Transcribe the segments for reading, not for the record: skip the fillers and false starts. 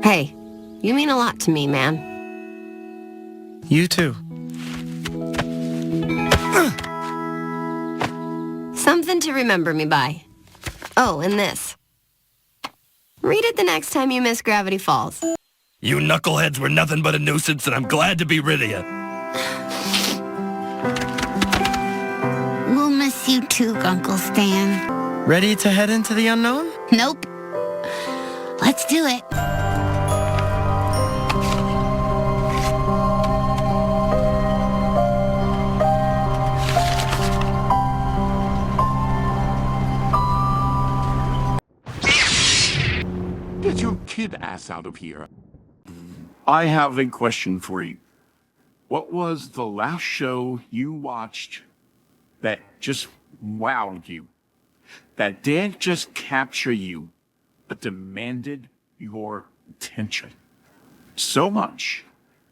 Hey, you mean a lot to me, man. You too. Something to remember me by. Oh, and this. Read it the next time you miss Gravity Falls. You knuckleheads were nothing but a nuisance, and I'm glad to be rid of you. We'll miss you too, Uncle Stan. Ready to head into the unknown? Nope. Let's do it. Get your kid ass out of here. I have a question for you. What was the last show you watched that just wowed you? That didn't just capture you, but demanded your attention so much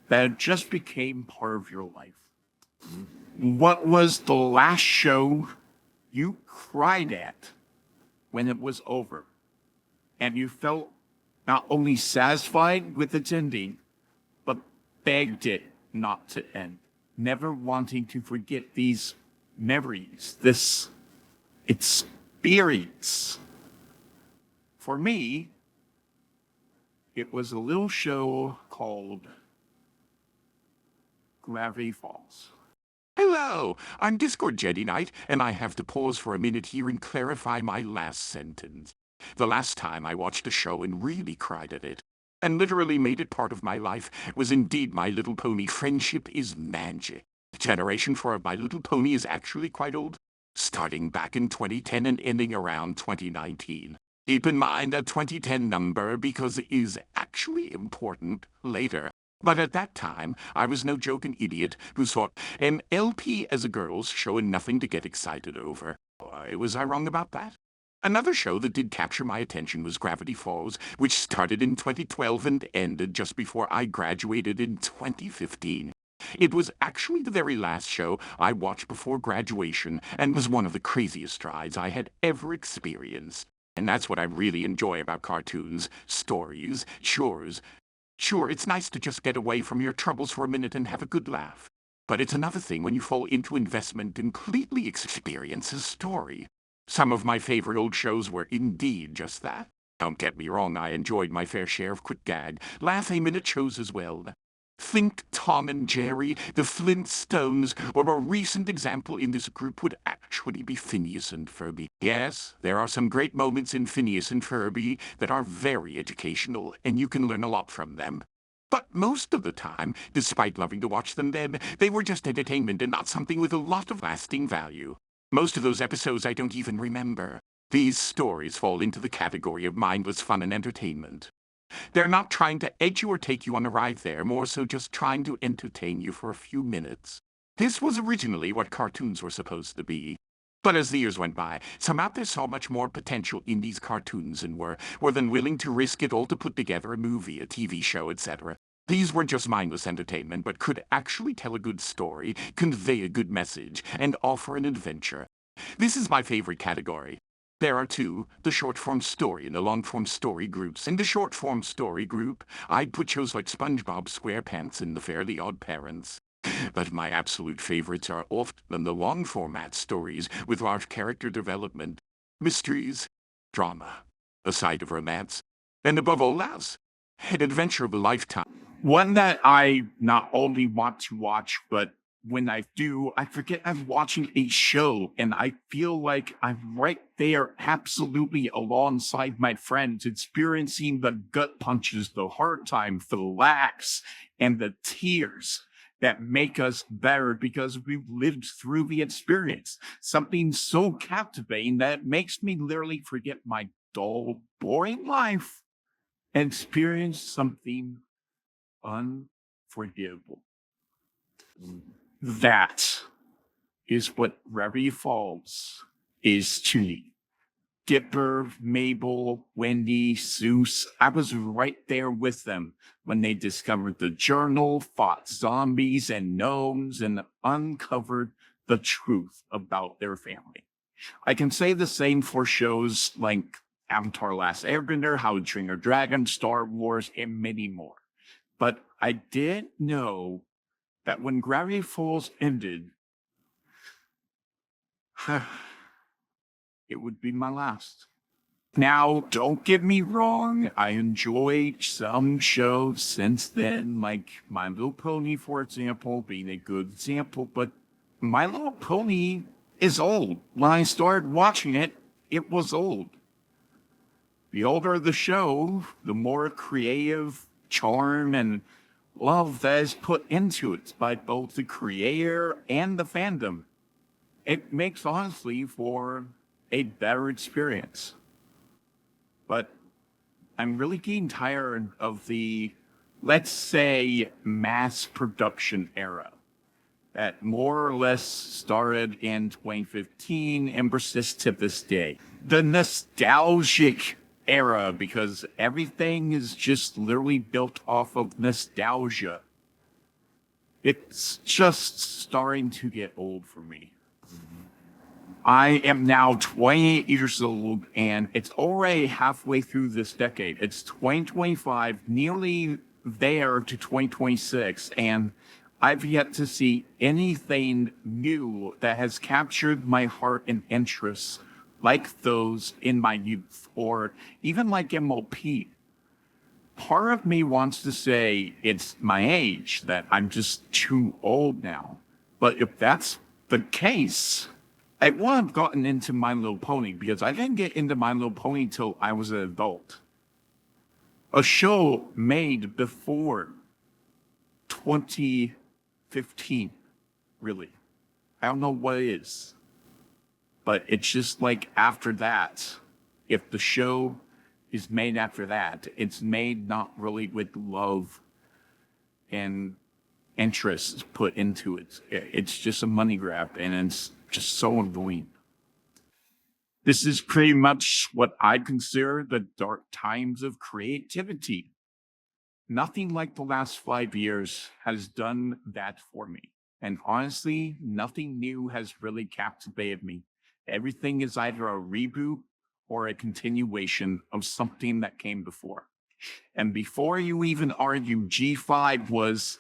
that it just became part of your life? What was the last show you cried at when it was over and you felt not only satisfied with its ending, but begged it not to end, never wanting to forget these memories, this experience? For me, it was a little show called Gravity Falls. Hello, I'm Discord Jedi Knight, and I have to pause for a minute here and clarify my last sentence. The last time I watched a show and really cried at it, and literally made it part of my life, was indeed My Little Pony: Friendship is Magic. The generation for My Little Pony is actually quite old, starting back in 2010 and ending around 2019. Keep in mind a 2010 number because it is actually important later. But at that time, I was no joke an idiot who thought an LP as a girl's show and nothing to get excited over. Why, was I wrong about that? Another show that did capture my attention was Gravity Falls, which started in 2012 and ended just before I graduated in 2015. It was actually the very last show I watched before graduation and was one of the craziest rides I had ever experienced. And that's what I really enjoy about cartoons, stories, chores. Sure, it's nice to just get away from your troubles for a minute and have a good laugh. But it's another thing when you fall into investment and completely experience a story. Some of my favorite old shows were indeed just that. Don't get me wrong, I enjoyed my fair share of quick gag, laugh-a-minute shows as well. Think Tom and Jerry, the Flintstones, or a recent example in this group would actually be Phineas and Ferb. Yes, there are some great moments in Phineas and Ferb that are very educational, and you can learn a lot from them. But most of the time, despite loving to watch them then, they were just entertainment and not something with a lot of lasting value. Most of those episodes I don't even remember. These stories fall into the category of mindless fun and entertainment. They're not trying to edge you or take you on a ride there, more so just trying to entertain you for a few minutes. This was originally what cartoons were supposed to be. But as the years went by, some out there saw much more potential in these cartoons and were then willing to risk it all to put together a movie, a TV show, etc. These weren't just mindless entertainment, but could actually tell a good story, convey a good message, and offer an adventure. This is my favorite category. There are two, the short-form story and the long-form story groups. In the short-form story group, I'd put shows like SpongeBob SquarePants and The Fairly Odd Parents. But my absolute favorites are often the long-format stories with large character development, mysteries, drama, a side of romance, and above all else, an adventure of a lifetime. One that I not only want to watch, but when I do, I forget I'm watching a show and I feel like I'm right there absolutely alongside my friends, experiencing the gut punches, the hard times, the laughs, and the tears that make us better because we've lived through the experience. Something so captivating that it makes me literally forget my dull, boring life and experience something unforgivable. That is what Gravity Falls is to me. Dipper, Mabel, Wendy, Zeus, I was right there with them when they discovered the journal, fought zombies and gnomes, and uncovered the truth about their family. I can say the same for shows like Avatar Last Airbender, How to Train Your Dragon, Star Wars, and many more. But I didn't know that when Gravity Falls ended, it would be my last. Now, don't get me wrong, I enjoyed some shows since then, like My Little Pony, for example, being a good example, but My Little Pony is old. When I started watching it, it was old. The older the show, the more creative charm and love that is put into it by both the creator and the fandom. It makes, honestly, for a better experience. But I'm really getting tired of the, let's say, mass production era that more or less started in 2015 and persists to this day. The nostalgic era, because everything is just literally built off of nostalgia. It's just starting to get old for me. I am now 28 years old, and it's already halfway through this decade. It's 2025, nearly there to 2026, and I've yet to see anything new that has captured my heart and interest like those in my youth, or even like MLP. Part of me wants to say it's my age, that I'm just too old now. But if that's the case, I would have gotten into My Little Pony, because I didn't get into My Little Pony till I was an adult. A show made before 2015, really. I don't know what it is. But it's just like after that, if the show is made after that, it's made not really with love and interest put into it. It's just a money grab, and it's just so annoying. This is pretty much what I consider the dark times of creativity. Nothing like the last 5 years has done that for me. And honestly, nothing new has really captivated me. Everything is either a reboot or a continuation of something that came before. And before you even argue G5 was,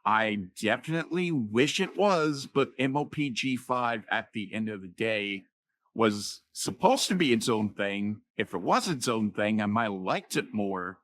I definitely wish it was, but MLP G5 at the end of the day was supposed to be its own thing. If it was its own thing, I might have liked it more.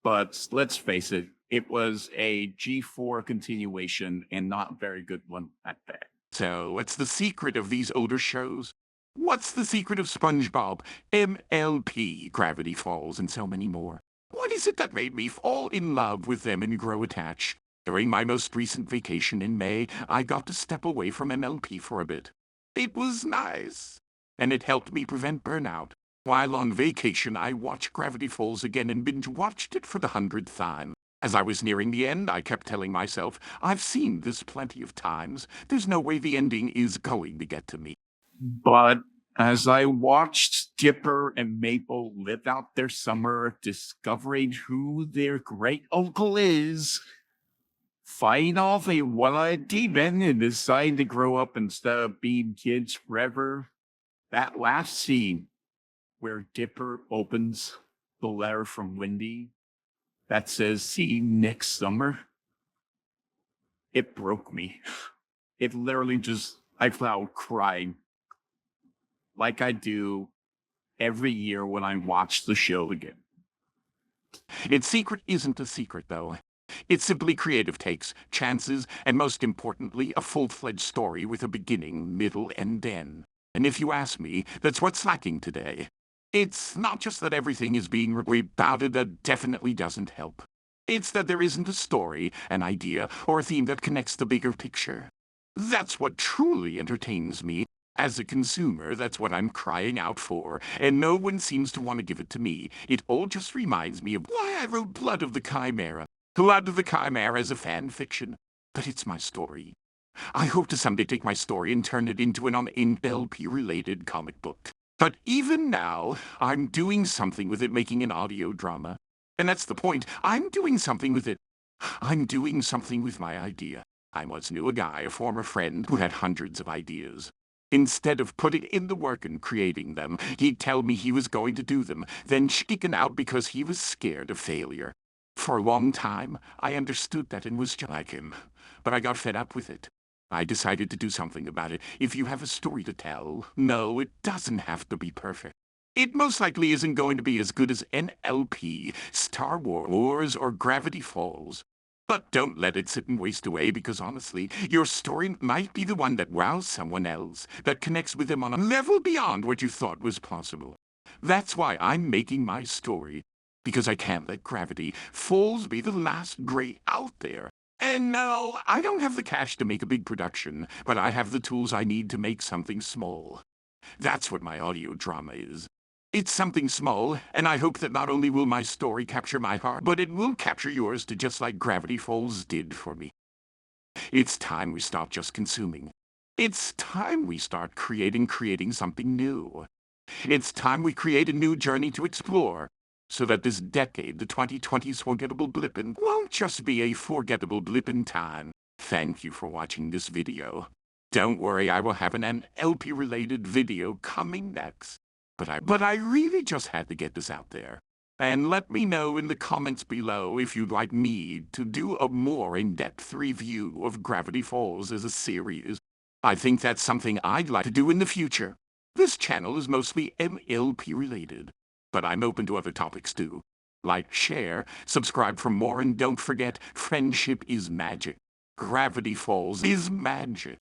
But let's face it, it was a G4 continuation and not a very good one at that. So, what's the secret of these older shows? What's the secret of SpongeBob, MLP, Gravity Falls, and so many more? What is it that made me fall in love with them and grow attached? During my most recent vacation in May, I got to step away from MLP for a bit. It was nice, and it helped me prevent burnout. While on vacation, I watched Gravity Falls again and binge-watched it for the 100th time. As I was nearing the end, I kept telling myself, I've seen this plenty of times. There's no way the ending is going to get to me. But as I watched Dipper and Mabel live out their summer, discovering who their great uncle is, fighting off a one-eyed demon and deciding to grow up instead of being kids forever, that last scene where Dipper opens the letter from Wendy that says, see you next summer, it broke me. It literally just, I felt out crying like I do every year when I watch the show again. Its secret isn't a secret, though. It's simply creative takes, chances, and most importantly, a full-fledged story with a beginning, middle, and end. And if you ask me, that's what's lacking today. It's not just that everything is being rebooted, that definitely doesn't help. It's that there isn't a story, an idea, or a theme that connects the bigger picture. That's what truly entertains me. As a consumer, that's what I'm crying out for, and no one seems to want to give it to me. It all just reminds me of why I wrote Blood of the Chimera. Blood of the Chimera is a fan fiction, but it's my story. I hope to someday take my story and turn it into an MLP-related comic book. But even now, I'm doing something with it, making an audio drama. And that's the point. I'm doing something with it. I'm doing something with my idea. I once knew a guy, a former friend, who had hundreds of ideas. Instead of putting in the work and creating them, he'd tell me he was going to do them, then chicken out because he was scared of failure. For a long time, I understood that and was just like him, but I got fed up with it. I decided to do something about it. If you have a story to tell, no, it doesn't have to be perfect. It most likely isn't going to be as good as NLP, Star Wars, or Gravity Falls. But don't let it sit and waste away, because honestly, your story might be the one that wows someone else, that connects with them on a level beyond what you thought was possible. That's why I'm making my story, because I can't let Gravity Falls be the last great out there. And no, I don't have the cash to make a big production, but I have the tools I need to make something small. That's what my audio drama is. It's something small, and I hope that not only will my story capture my heart, but it will capture yours too, just like Gravity Falls did for me. It's time we stop just consuming. It's time we start creating something new. It's time we create a new journey to explore, so that this decade, the 2020s forgettable blip won't just be a forgettable blip in time. Thank you for watching this video. Don't worry, I will have an NLP-related video coming next. But I really just had to get this out there. And let me know in the comments below if you'd like me to do a more in-depth review of Gravity Falls as a series. I think that's something I'd like to do in the future. This channel is mostly NLP related, but I'm open to other topics too. Like, share, subscribe for more, and don't forget, friendship is magic. Gravity Falls is magic.